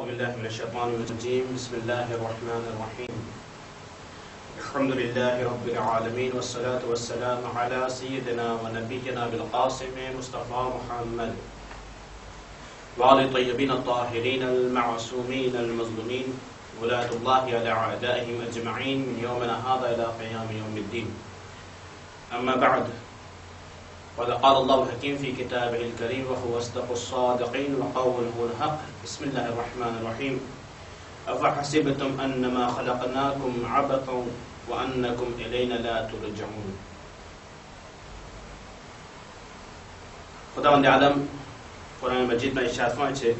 बिल्लाहि मिनश शैतानिर रजीम बिस्मिल्लाहिर रहमानिर रहीम अल्हम्दुलिल्लाहि रब्बिल आलमीन वस्सलातु वस्सलामु अला सय्यिदिना व नबिय्यिना बिल क़ासिम मुस्तफ़ा मुहम्मद व आलि तय्यबीन अत्ताहिरीन अल मअसूमीन अल मज़लूमीन वलातुल्लाहि अला अअदाइहिम अजमईन मिन यौमिना हाज़ा इला क़ियाम यौमिद्दीन अम्मा बअद क़ाल अल्लाहुल हकीम फ़ी किताबिहिल करीम व हुवा अस्दक़ुस सादिक़ीन व क़ौलुहुल हक़ बिस्मिल्लाहिर रहमानिर रहीम अफ़हसिबतुम अन्नमा ख़लक़नाकुम अबतन व अन्नकुम इलैना ला तुरजऊन। खुदावंद आलम कुरान मजीद में इरशाद फरमाय छे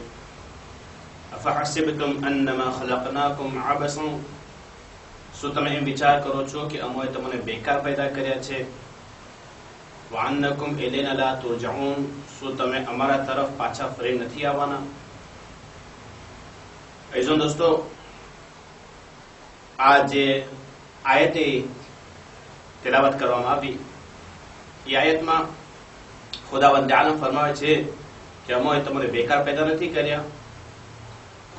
अफ़हसिबतुम अन्नमा ख़लक़नाकुम अबसन, શું તમે એમ વિચાર કરો છો કે અમે તમને બેકાર પેદા કર્યા છે? વઅન્નકુમ ઇલૈના લા તુરજઊન, શું તમે અમારા તરફ પાછા ફરી નથી આવવાના? ऐसा दोस्तों आज आयत तिलावत करवामां आवी, ये आयत में खुदावंद आलम फरमावे छे कि अमे तमने बेकार पैदा नहीं कर्या।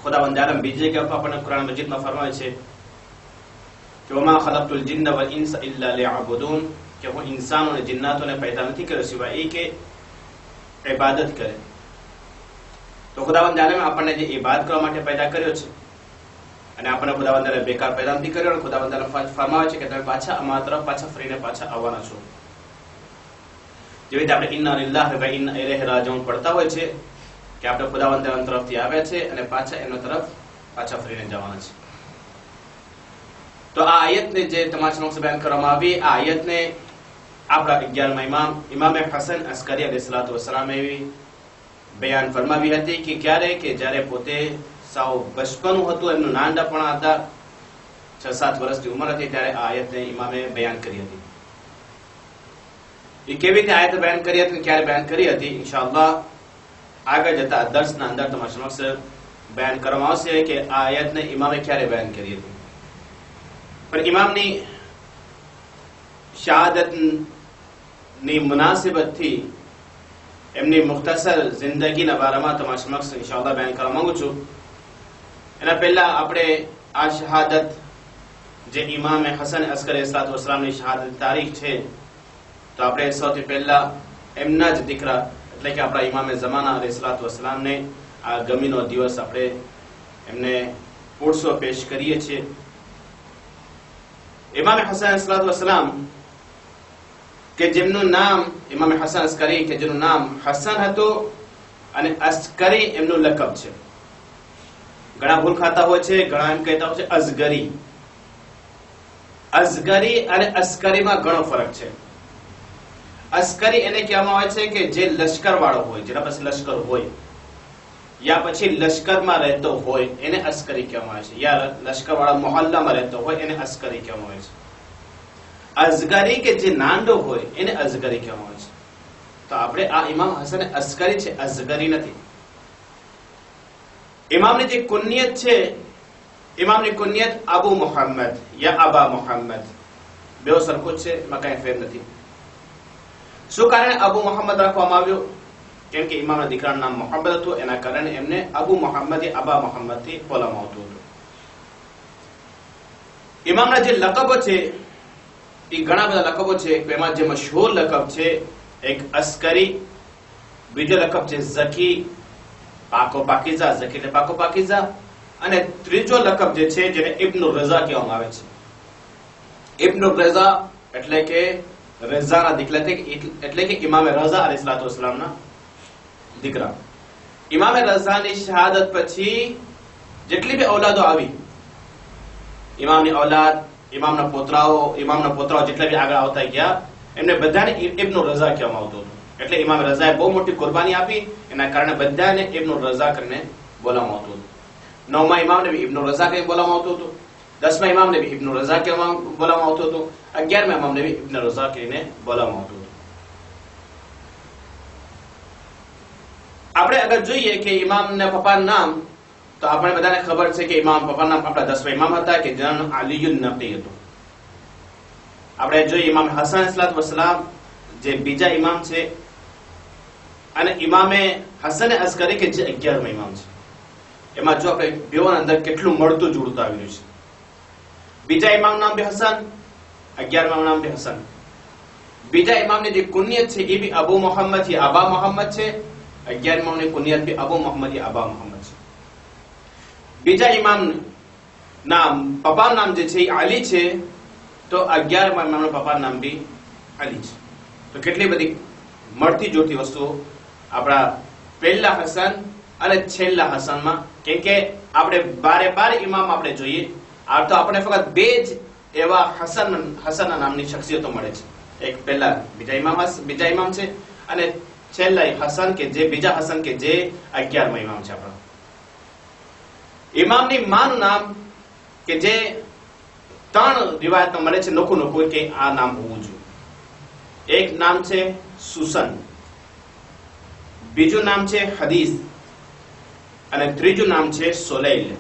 खुदावंद आलम बीजी जगह पर अपने कुरान मजीद में फरमावे छे कि वमा खलक़तुल जिन्न वल इंस इल्ला लियअबुदून, कि हूँ इंसानों ने जिन्नातों ने पैदा नहीं कर्यो सिवाय ए के इबादत करे। तो खुदावंद आलमे આપણને જે ઇબાદત કરવા માટે પેદા કર્યો છે અને આપણને ખુદાવંદે બેકાર પેદા નથી કર્યો અને ખુદાવંદ ફરમાવે છે કે તમે પાછા અમારા તરફ પાછા ફરીને પાછા આવવાના છો। જેવી રીતે આપણે ઇન્ના લિલ્લાહિ વ ઇન્ના ઇલૈહિ રાજીઉન પડતા હોય છે કે આપણે ખુદાવંદ તરફથી આવ્યા છે અને પાછા એના તરફ પાછા ફરીને જવાના છે। તો આ આયતને જે તમારા સમક્ષ બયાન કરવામાં આવી, આ આયતને આપણા 11મા ઇમામ હસન અસ્કરી અલૈહિસ્સલાતુ વસ્સલામ એવી बयान फरमावी हती कि क्यारे के जारे पोते साव बचपनु हतुं, एमनुं नानपण हता, 6-7 वर्षनी उंमर हती, त्यारे आ आयतने इमामे बयान करी हती। ए केवी रीते आयत बयान करी हती, क्यारे बयान करी हती, इंशाअल्लाह आगे जता दर्सना अंदर तमारा समक्ष बयान करवामां आवशे कि आ आयतने इमामे क्यारे बयान करी हती। पण इमामनी शहादतनी मुनासिबतथी एमनी मुख्तसर जिंदगीना बारामां तमारा समक्ष इंशाअल्लाह बयान करवा मांगु छुं। एना पहेला आपणे आ शहादत जे इमाम हसन अस्करी अलैहिस्सलातु वस्सलामनी शहादत तारीख छे, तो आपणे सौथी पहेला एमना ज दीकरा એટલે કે આપણા ઇમામે ઝમાના અલૈહિસ્સલાતુ વસ્સલામને આ ગમીનો દિવસ આપણે એમને ઉર્સો પેશ કરીએ છીએ। ઇમામ હસન અલૈહિસ્સલાતુ વસ્સલામ કે જેમનું નામ ઇમામ હસન અસ્કરી કે જેનું નામ હસન હતું અને અસ્કરી એમનું લકબ છે। ઘણા ભૂલ ખાતા હોય છે, ઘણા એમ કહેતા હોય છે અઝગરી। અઝગરી અને અસ્કરીમાં ઘણો ફરક છે। અસ્કરી એને કહેવામાં આવે છે કે જે લશ્કરવાળો હોય, જેના પાસે લશ્કર હોય યા પછી લશ્કરમાં રહેતો હોય એને અસ્કરી કહેવામાં આવે છે, યા લશ્કરવાળા મોહલ્લામાં રહેતો હોય એને અસ્કરી કહેવામાં આવે છે। અઝગરી કે જે નાંડો હોય એને અઝગરી કહેવામાં આવે છે। તો આપણે આ ઇમામ હસન અસ્કરી છે, અઝગરી નથી। ઇમામની જે કુનિયત છે, ઇમામની કુનિયત અબુ મુહમ્મદ યા અબા મુહમ્મદ, બેવ સરખું છે, એમાં કાંઈ ફેર નથી। શું કારણે અબુ મુહમ્મદ રાખવામાં આવ્યો? કેમ કે ઇમામના દીકરાનું નામ મુહમ્મદ હતું, એના કારણે એમને અબુ મુહમ્મદ યા અબા મુહમ્મદથી બોલાવવામાં આવતું હતું। ઇમામના જે લકબો છે એ ઘણા બધા લકબો છે। એમાં જે મશહૂર લકબ છે એક અસ્કરી, બીજો લકબ છે ઝકી, પાકો પાકીઝા, ઝકી એટલે પાકો પાકીઝા, અને ત્રીજો લકબ જે છે જેને ઇબ્નુર રઝા કહેવામાં આવે છે। ઇબ્નુર રઝા એટલે કે રઝાના દીકરા, એટલે કે ઇમામે રઝા અલૈહિસ્સલાતુ વસ્સલામના દીકરા। ઇમામે રઝાની શહાદત પછી જેટલી બી ઔલાદો આવી, ઇમામની ઔલાદ, ઇમામના પોતરાઓ જેટલા બી આગળ આવતા ગયા, એમને બધાને ઇબ્નુર રઝા કહેવામાં આવતું હતું। એટલે ઇમામ રઝાએ બહુ મોટી કુરબાની આપી, એના કારણે બધાને ઇબ્નુર રઝા કરીને બોલાવવામાં આવતું હતું। 9મા ઇમામને બી ઇબ્નુર રઝા કરીને બોલાવવામાં આવતું હતું, 10મા ઇમામને બી ઇબ્નુર રઝા કહેવામાં બોલાવવામાં આવતું હતું, 11મા ઇમામને બી ઇબ્નુર રઝા કરીને બોલાવવામાં આવતું હતું। આપણે અગર જોઈએ કે ઇમામના પપ્પાનું નામ, તો આપણે બધાને ખબર છે કે ઇમામ પપ્પાનું નામ આપણા 10મા ઇમામ હતા કે જેનું નામ અલીયુન નકી હતું। આપણે જોઈએ ઇમામ હસન અલૈહિસ્સલાતુ વસ્સલામ જે બીજા ઇમામ છે, અને ઇમામે હસન અસ્કરી કે જે 11મા ઇમામ છે। એમાં જો આપણે બેઓના અંદર કેટલું મળતું જોડતું આવી રહ્યું છે. બીજા ઇમામ નામ બી હસન, 11મા નામ બી હસન. બીજા ઇમામની જે કુનિયત છે એ બી અબુ મોહમ્મદ થી અબા મોહમ્મદ છે. 11મા ઇમામની કુનિયત બી અબુ મોહમ્મદ થી અબા મોહમ્મદ છે. બીજા ઇમામ નામ પપ્પાનું નામ જે છે એ અલી છે, તો 11મા ઇમામના પપ્પાનું નામ બી અલી છે. તો કેટલી બધી મળતી જોડતી વસ્તુઓ આપણા પહેલા હસન અને છેલ્લા હસનમાં. કેમ કે આપણે 12 ઇમામ આપણે જોઈએ, આ તો આપણે ફક્ત બે જ એવા હસન નામની શખ્સિયતો મળે છે. એક પહેલા બીજા ઇમામ છે અને છેલ્લા હસન કે જે બીજા હસન કે જે 11મા ઇમામ છે. આપણા ઇમામની માનું નામ કે જે 3 રિવાયતમાં મળે છે નોખું નોખું કે આ નામ હોવું જોઈએ. એક નામ છે સુસન, બીજું નામ છે હદીસ અને ત્રીજું નામ છે સોલૈલ.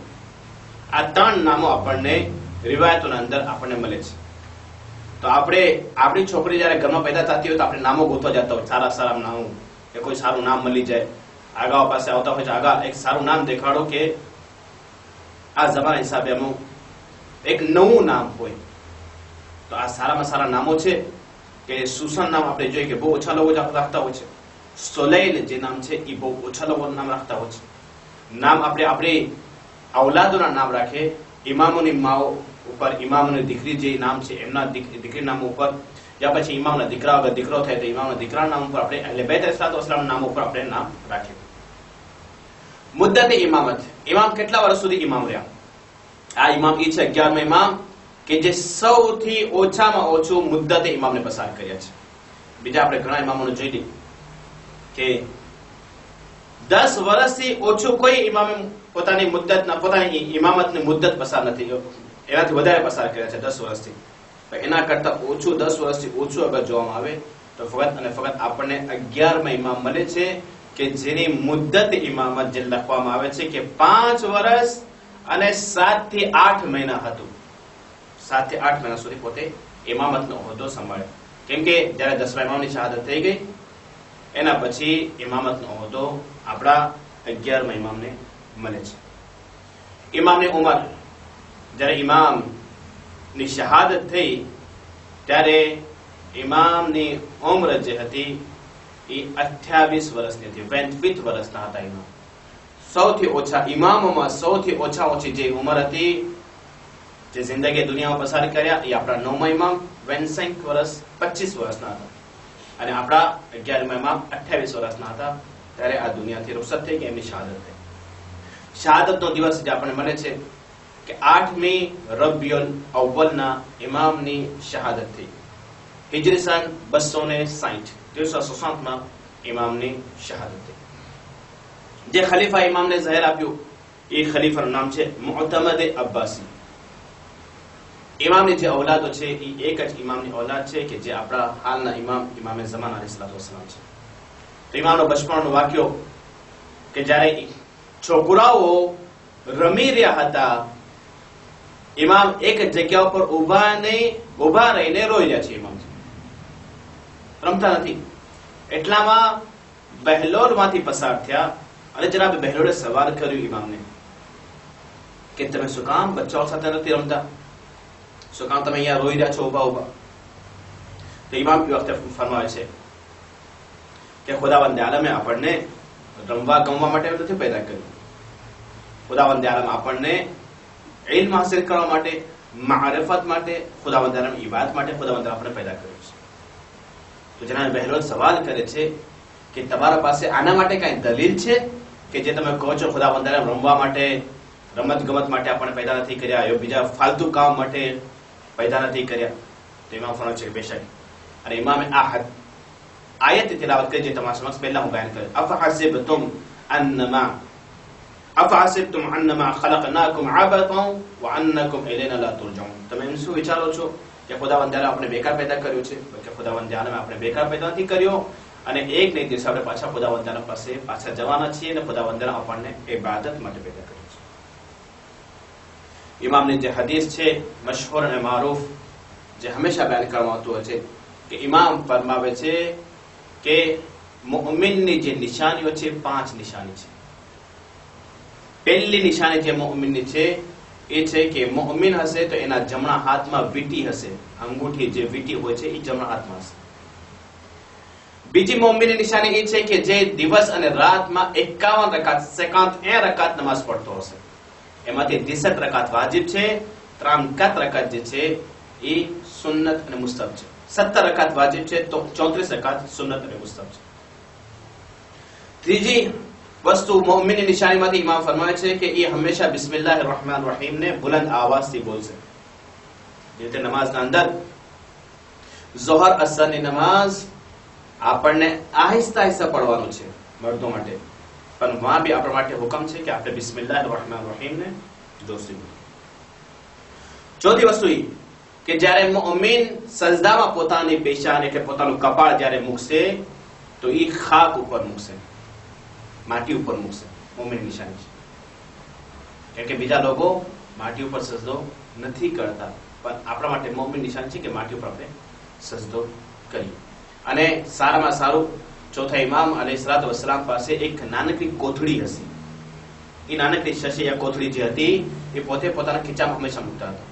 આ 3 નામો આપણને રિવાયતોના અંદર આપણને મળે છે. તો આપણે આપણી છોકરી જયારે ઘરમાં પેદા થતી હોય તો આપણે નામો ગોતવા જતા હોય, સારા સારા નામો, કે કોઈ સારું નામ મળી જાય. આગા પાસે આવતા હોય તો આગા એક સારું નામ દેખાડો કે આ જમાના હિસાબે અમુક એક નવું નામ હોય. તો આ સારામાં સારા નામો છે કે સુસન નામ આપણે જોઈએ કે બહુ ઓછા લોકો રાખતા હોય છે. સોલૈલ જે નામ છે એ બહુ ઓછા લોકો નામ રાખતા હોય છે. નામ આપણે ઔલાદોના નામ રાખે, ઇમામોની માઓ ઉપર, ઇમામોની દીકરી જે નામ છે એમના દીકરી નામ ઉપર, યા પછી ઇમામના દીકરા અગર દીકરો થાય તો ઇમામના દીકરાના નામ ઉપર આપણે અહલે બેત અલૈહિસ્સલામના નામ ઉપર આપણે નામ રાખીએ. મુદ્દતે ઇમામત, ઇમામ કેટલા વર્ષ સુધી ઇમામ રહ્યા? આ ઇમામ એ છે 11મા ઇમામ કે જે સૌથી ઓછામાં ઓછું મુદ્દતે ઇમામને પસાર કર્યા છે. બીજા આપણે ઘણા ઇમામોને જોઈ લઈએ કે 10 વર્ષથી ઓછું કોઈ ઇમામે પોતાની ઇમામતની મુદ્દત પસાર નથી, એનાથી વધારે પસાર કર્યા છે 10 વર્ષથી. એના કરતા ઓછું 10 વર્ષથી ઓછું અગર જોવામાં આવે તો ફક્ત અને ફક્ત આપણને 11મા ઇમામ મળે છે કે જેની મુદ્દત ઇમામત જે લખવામાં આવે છે કે 5 વર્ષ અને 7 થી 8 મહિના હતું. 7 થી 8 મહિના સુધી પોતે ઇમામતનો હોદ્દો સંભાળ્યો. કેમ કે જયારે 10મા ઇમામની શહાદત થઈ ગઈ એના પછી ઇમામતનો હોદ્દો આપણા 11મા ઇમામને મળે છે. ઇમામની ઉંમર, જ્યારે ઇમામની શહાદત થઈ ત્યારે ઇમામની ઉંમર જે હતી એ 28 વર્ષની હતી. 28 વર્ષના હતા ઇમામ. સૌથી ઓછા ઇમામોમાં સૌથી ઓછી જે ઉંમર હતી જે જિંદગી દુનિયામાં પસાર કર્યા એ આપણા 9મા ઇમામ 25 વર્ષ 25 વર્ષના હતા અને આપણા 11મા ઇમામ 28 વર્ષના હતા. ત્યારે આ દુનિયાથી રૂખસત થઈ કે એમની શહાદત થઈ. શહાદતનો દિવસ જે આપણને મળે છે કે 8મી રબિયુલ અવ્વલના ઇમામની શહાદત થઈ. હિજરી સન 260 1360માં ઇમામની શહાદત થઈ. જે ખલીફા ઇમામને ઝહેર આપ્યું એ ખલીફાનું નામ છે મુઅતમદ અબ્બાસી. ઇમામની જે ઔલાદો છે એ એક જ ઇમામની ઔલાદ છે કે જે આપણા હાલના ઇમામે ઝમાન અલૈહિસ્સલામ છે. તો ઇમામનો બચપણનો વાક્યો કે જ્યારે છોકરાઓ રમી રહ્યા હતા, ઇમામ એક જગ્યા ઉપર ઊભા રહીને રોઈ રહ્યા છે. ઇમામ રમતા નથી. એટલામાં બહેલોલમાંથી પસાર થયા અને જનાબ બહેલોલે સવાલ કર્યું ઇમામને કે તમે શું કામ બચ્ચાઓ સાથે નથી રમતા? શું કામ તમે અહીંયા રોઈ રહ્યા છો ઊભા? તો ઇમામ એ વખતે ફરમાવે છે કે ખુદાવંદ આલમે આપણને રમવા ગમવા માટે નથી પેદા કર્યું. ખુદાવંદ આલમ આપણને ઇલ્મ હાસિલ કરવા માટે, મારિફત માટે, ખુદાવંદ આલમ ઇબાદત માટે ખુદાવંદ આપણને પેદા કર્યું છે. તો જનાબ બહેલોલ સવાલ કરે છે કે તમારા પાસે આના માટે કઈ દલીલ છે કે જે તમે કહો છો ખુદાવંદ આલમ રમવા માટે, રમત ગમત માટે આપણને પેદા નથી કર્યા, એ બીજા ફાલતુ કામ માટે પેદા નથી કર્યા? તો ઇમામ ફરમાવે છે કે બેશક. અને ઇમામે આ આયત તિલાવત કરી જે તમારા સમક્ષ પહેલા હું બયાન કર્યો. અફહસિબતુમ અન્નમા ખલકનાકુમ અબતન વઅન્નકુમ ઇલૈના લા તુરજઉન. તમે એમ શું વિચારો છો કે ખુદાવંદ આલમ આપણે બેકાર પેદા કર્યો છે? કે ખુદાવંદ આલમ આપણે બેકાર પેદા નથી કર્યો અને એક ને એક દિવસે આપણે પાછા ખુદાવંદ આલમ પાસે પાછા જવાના છીએ અને ખુદાવંદ આલમ આપણને ઇબાદત માટે પેદા કર્યો છે. ઇમામની જે હદીસ છે મશહૂર અને મારૂફ જે હંમેશા બયાન કરવામાં આવતું હોય છે કે ઇમામ ફરમાવે છે કે મુઅમિનની જે નિશાનીઓ છે 5 નિશાની છે. પહેલી નિશાની જે મુઅમિનની છે એ છે કે મુઅમિન હશે તો એના જમણા હાથમાં વીંટી હશે, અંગૂઠી જે વીંટી હોય છે એ જમણા હાથમાં હશે. બીજી મુઅમિનની નિશાની એ છે કે જે દિવસ અને રાતમાં 51 રકાત 51 રકાત નમાઝ પડતો હશે. એમાંથી 63 રકાત વાજિબ છે, 34 રકાત જે છે એ સુન્નત અને મુસ્તહબ છે. 17 રકાત વાજિબ છે તો 34 રકાત સુન્નત અને મુસ્તહબ છે. ત્રીજી વસ્તુ મુઅમિનની નિશાનીમાંથી ઇમામ ફરમાવે છે કે એ હંમેશા બિસ્મિલ્લાહિર રહેમાનિર રહીમ ને બુલંદ આવાજથી બોલશે. જે રીતે નમાઝના અંદર ઝોહર અસરની નમાઝ આપણને આહિસ્તા આહિસ્તા પડવાનું છે મર્દો માટે, પણ વહાં બી આપણા માટે હુકમ છે કે આપણે બિસ્મિલ્લાહિર રહેમાનિર રહીમ ને જોરથી બોલીએ. ચોથી વસ્તુ એ કે જ્યારે મુઅમિન સજદામાં પોતાની પેશાન એટલે પોતાનું કપાળ જ્યારે મૂકશે તો એ ખાક ઉપર મૂકશે, માટી ઉપર મૂકશે. મુઅમિન નિશાની છે. કેમ કે બીજા લોકો માટી ઉપર સજદો નથી કરતા, પણ આપણા માટે મુઅમિન નિશાની છે કે માટી ઉપર આપણે સજદો કરીએ. અને સારામાં સારું ચોથા ઇમામ અલૈહિસ્સલાતુ વસ્સલામ પાસે એક નાનકડી કોથળી હતી. એ નાનકડી શશી યા કોથળી જે હતી એ પોતે પોતાના ખીચામાં હંમેશા મૂકતા હતા.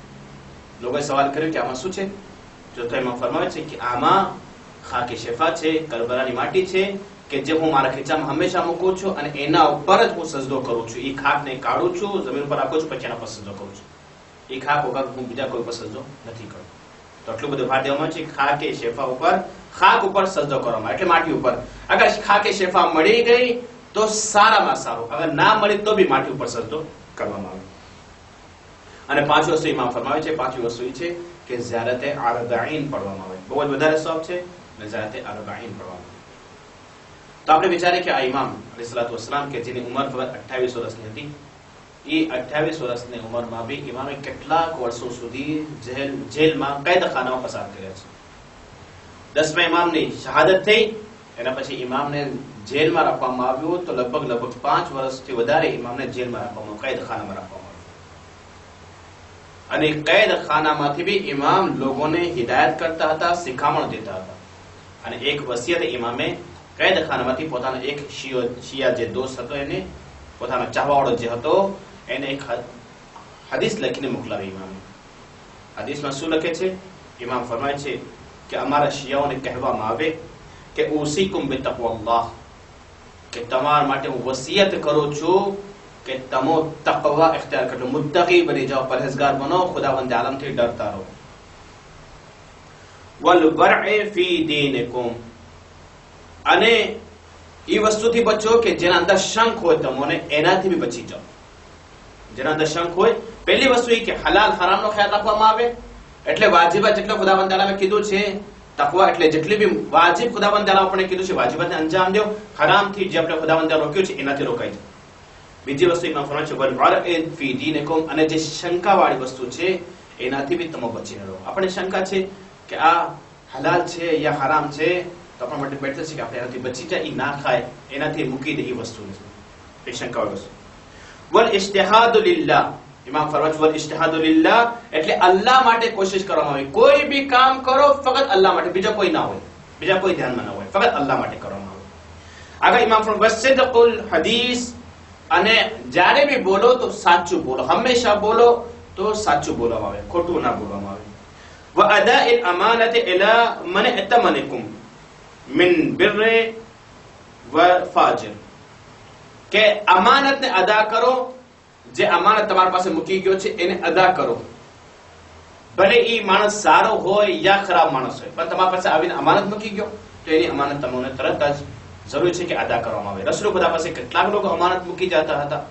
લોકોએ સવાલ કર્યો કે આમાં શું છે? ચોથા ઇમામ ફરમાવે છે કે આમાં ખાકે શેફા છે, કરબલાની માટી છે કે જે હું મારા ખીચામાં હંમેશા મૂકું છું અને એના ઉપર જ હું સજદો કરું છું. એ ખાકને કાઢું છું, જમીન ઉપર રાખું છું, પછી એના પર સજદો કરું છું. એ ખાક વગર હું બીજા કોઈ ઉપર સજદો નથી કરતો. તો આટલું બધું ભાર દેવામાં છે ખાકે શેફા ઉપર, ખાક ઉપર સજદો કરવામાં એટલે માટી ઉપર. અગર ખાકે શેફા મળી ગઈ તો સારામાં સારું, અગર ના મળી તો બી માટી ઉપર સજદો કરવામાં આવે. અને પાંચમી વસ્તુ ઇમામ ફરમાવે છે, પાંચમી વસ્તુ એ છે કે ઝિયારતે અરબાઈન પડવામાં આવે. બહુ જ વધારે સવાબ છે અને ઝિયારતે અરબાઈન પડવામાં આવે. તો આપણે વિચારીએ કે આ ઇમામ અલૈહિસ્સલાતુ વસ્સલામ કે જેની ઉંમર 28 વર્ષની હતી, એ 28 વર્ષની ઉંમરમાં બી ઇમામે કેટલાક વર્ષો સુધી જેલમાં કેદખાનામાં પસાર કર્યા છે. 10મા ઇમામની શહાદત થઈ, એના પછી ઇમામને જેલમાં રાખવામાં આવ્યું તો લગભગ 5 વર્ષથી વધારે ઇમામને જેલમાં રાખવામાં, કેદખાનામાં રાખવામાં આવ્યું. અને કેદખાનામાંથી બી ઇમામ લોકોને હિદાયત કરતા હતા, શિખામણ દેતા હતા. અને એક વસિયત ઇમામે કેદખાનામાંથી પોતાનો એક શિયા જે દોસ્ત હતો એને, પોતાનો ચાહવાવાળો જે હતો એને એક હદીસ લખીને મોકલાવી ઇમામે. હદીસમાં શું લખે છે? ઇમામ ફરમાય છે કે અમારા શિયાઓને કહેવામાં આવે કે ઉસીકુમ બિતaqwallah, કે તમારા માટે હું વસિયત કરું છું કે તમો તકવા ઇખ્તિયાર કરો, મુત્તકી બની જાઓ, પરહેઝગાર બનો, ખુદાવંદ આલમથી ડરતા રહો. વલ વરએ ફી દીનિકુમ, અને એ વસ્તુથી બચો કે જેના અંદર શંખ હોય તમને, એનાથી બી બચી જાઓ. જેના અંદર શંખ હોય, પહેલી વસ્તુ એ કે હલાલ હરામનો ખ્યાલ રાખવામાં આવે. એટલે વાજિબાત જેટલો ખુદાવંદ આલમે કીધું છે, તકવા એટલે જેટલી બી વાજિબ ખુદાવંદ આલમે આપણે કીધું છે વાજિબાતને અંજામ દો, હરામથી જે આપણે ખુદાવંદ રોક્યું છે એનાથી રોકાઈ જાય. બીજી વસ્તુ ઇમામ ફરમાવે છે વલ વરએ ફી દીનિકુમ, અને જે શંકાવાળી વસ્તુ છે એનાથી બી તમે બચીને રહો. આપણે શંકા છે કે આ હલાલ છે યા હરામ છે, તો આપણા માટે બેટર છે કે આપણે એનાથી બચી જાય, એ ના ખાય, એનાથી મૂકી દે એ વસ્તુ એ શંકાવાળી વસ્તુ. વલ ઇજ્તિહાદુ લિલ્લાહ, ઇમામ ફરમાવે વલ ઇજ્તિહાદુ લિલ્લાહ એટલે અલ્લાહ માટે કોશિશ કરવામાં આવે. કોઈ બી કામ કરો ફક્ત અલ્લાહ માટે, બીજા કોઈ ના હોય, બીજા કોઈ ધ્યાનમાં ના હોય, ફક્ત અલ્લાહ માટે કરવામાં આવે. આગળ ઇમામ ફરમાવે વસિદકુલ હદીસ, અને જ્યારે બી બોલો તો સાચું બોલો, હંમેશા બોલો તો સાચું બોલવામાં આવે, ખોટું ના બોલવામાં આવે. વ અદાઇલ અમાનતિ ઇલા મન અતમનકુમ મિન બિર્ર વ ફાજર, કે અમાનતને અદા કરો, જે અમાનત તમારી પાસે મૂકી ગયો છે એને અદા કરો. ભલે એ માણસ સારો હોય યા ખરાબ માણસ હોય, પણ તમારી પાસે આવીને અમાનત મૂકી ગયો તો એની અમાનત તમને તરત જ જરૂરી છે કે અદા કરવામાં આવે. રસૂલ ખુદા પાસે કેટલાક લોકો અમાનત મૂકી જતા હતા,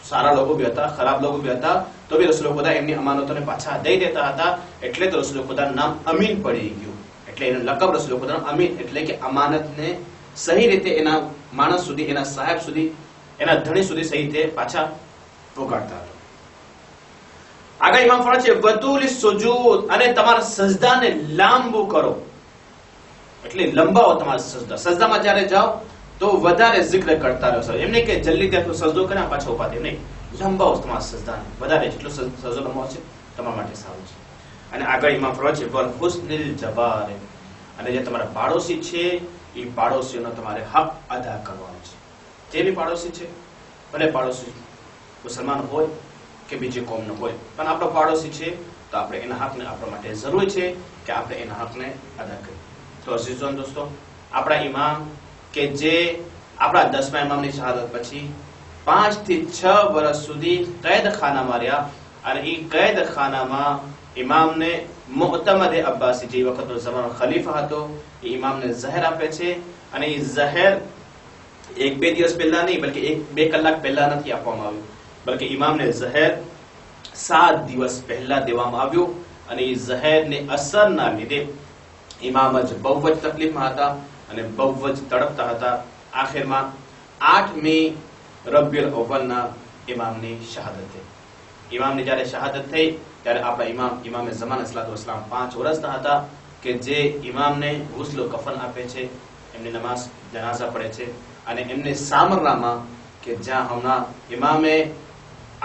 સારા લોકો બી હતા, ખરાબ લોકો બી હતા, તો બી રસૂલ ખુદા એમની અમાનતોને પાછા દઈ દેતા હતા. એટલે તો રસૂલ ખુદાનું નામ અમીન પડી ગયું. એટલે એનું લકબ રસૂલ ખુદાનું અમીન, એટલે કે અમાનતને સહી રીતે એના માણસ સુધી, એના સાહેબ સુધી, એના ધણી સુધી સહી રીતે પાછા પહોંચાડતા હતા. આગળ ઇમામ ફરમાવે છે વતુલી સુજૂદ, અને તમારા સજદાને લાંબુ કરો, એટલે લંબાવો તમારા સજદા. સજદામાં જ્યારે જાઓ તો વધારે zikr કરતા રહો. એમ નહીં કે જલ્દી ત્યાં સજદો કરે પાછા ઉભા થાય, નહીં, લંબાવો તમારા સજદાને વધારે, જેટલો સજદો લંબાવો છે તમારા માટે સારું છે. અને આગળ ઇમામ ફરમાવે છે વલ હુસ્નિલ જબાર, અને જે તમારા પાડોશી છે એ પાડોશીઓનો તમારે હક અદા કરવાનો છે. જે બી પાડોશી છે, ભલે પાડોશી મુસલમાન હોય કે બીજી કોમનો હોય, પણ આપણો પાડોશી છે તો આપણે એના હકને આપણા માટે જરૂરી છે કે આપણે એના હકને અદા કરીએ. તો અઝીઝો દોસ્તો, આપણા ઇમામ કે જે આપણા 10મા ઇમામની શહાદત પછી 5 થી 6 વર્ષ સુધી કેદખાનામાં રહ્યા અને એ કેદખાનામાં ઇમામને મુઅતમદે અબ્બાસી જે વખતનો ઝમાનો ખલીફા હતો એ ઇમામને ઝહેર આપે છે અને એ ઝહેર 1-2 દિવસ પહેલા નહીં બલ્કે 1-2 કલાક પહેલા નથી આપવામાં આવ્યું, બલ્કે ઇમામને ઝહેર 7 દિવસ પહેલા દેવામાં આવ્યું અને એ ઝહેરની અસરના લીધે ઇમામ જ બહુ જ તકલીફમાં હતા અને બહુ જ તડપતા હતા. આખિરમાં 8મી રબીઉલ અવ્વલના ઇમામની શહાદત થઈ. ઇમામની જ્યારે શહાદત થઈ ત્યારે આપણા ઇમામે ઝમાન અલૈહિસ્સલામ 5 વર્ષના હતા કે જે ઇમામને ગુસ્લ કફન આપે છે, એમની નમાઝ જનાઝા પડે છે અને એમને સામરામાં કે જ્યાં હમણાં ઇમામે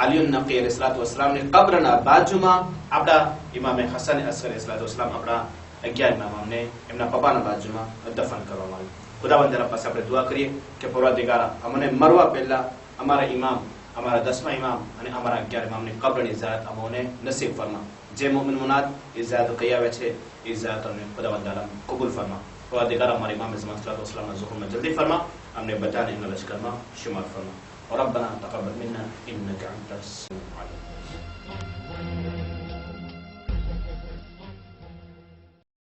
આલિયુન નકી અલૈહિસ્સલામની કબ્રના બાજુમાં આપણા ઇમામે હસન અસ્કર અલૈહિસ્સલામ આપણા 11 ઇમામને એમના પપ્પાના બાજુમાં દફન કરવામાં આવ્યું. ખુદાવંદ તાલા પાસે આપણે દુઆ કરીએ કે પરવરદિગાર અમને મરવા પહેલા અમારા ઇમામ, અમારા 10મા ઇમામ અને અમારા 11 ઇમામની કબ્રની ઝિયારત અમને નસીબ ફરમા. જે મોમિન મુનાદ એ ઝિયારત કહી આવે છે એ ઝિયારત અમને ખુદાવંદ તાલા કબૂલ ફરમા. પરવરદિગાર અમારા ઇમામ ઝમાન સલ્લલ્લાહુ ઝુહુરમાં જલ્દી ફરમા, અમને બધાને એમના લશ્કરમાં શુમાર ફરમા. ربنا تقبل منا إنك أنت السميع العليم.